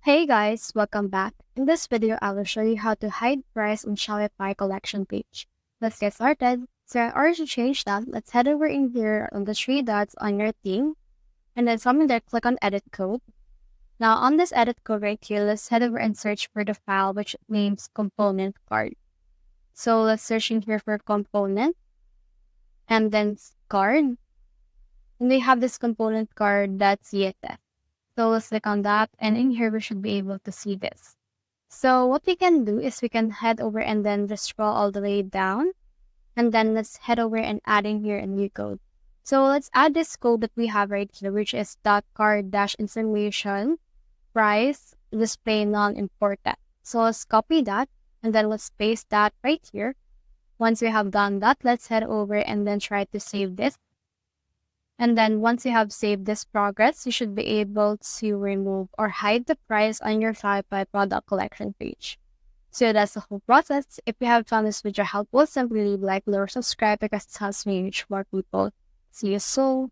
Hey guys, welcome back. In this video, I will show you how to hide price on Shopify collection page. Let's get started. So in order to change that, let's head over in here on the three dots on your theme, and then from there, click on edit code. Now on this edit code right here, let's head over and search for the file which names component card. So let's search in here for component, and then card. And we have this component card that's CSS. So let's click on that, and in here we should be able to see this. So what we can do is we can head over and then just scroll all the way down, and then let's head over and add in here a new code. So let's add this code that we have right here, which is .card-information price display non-important. So let's copy that, and then let's paste that right here. Once we have done that, let's head over and then try to save this. And then once you have saved this progress, you should be able to remove or hide the price on your Shopify product collection page. So that's the whole process. If you have found this video helpful, simply leave a like or subscribe because it helps me reach more people. See you soon.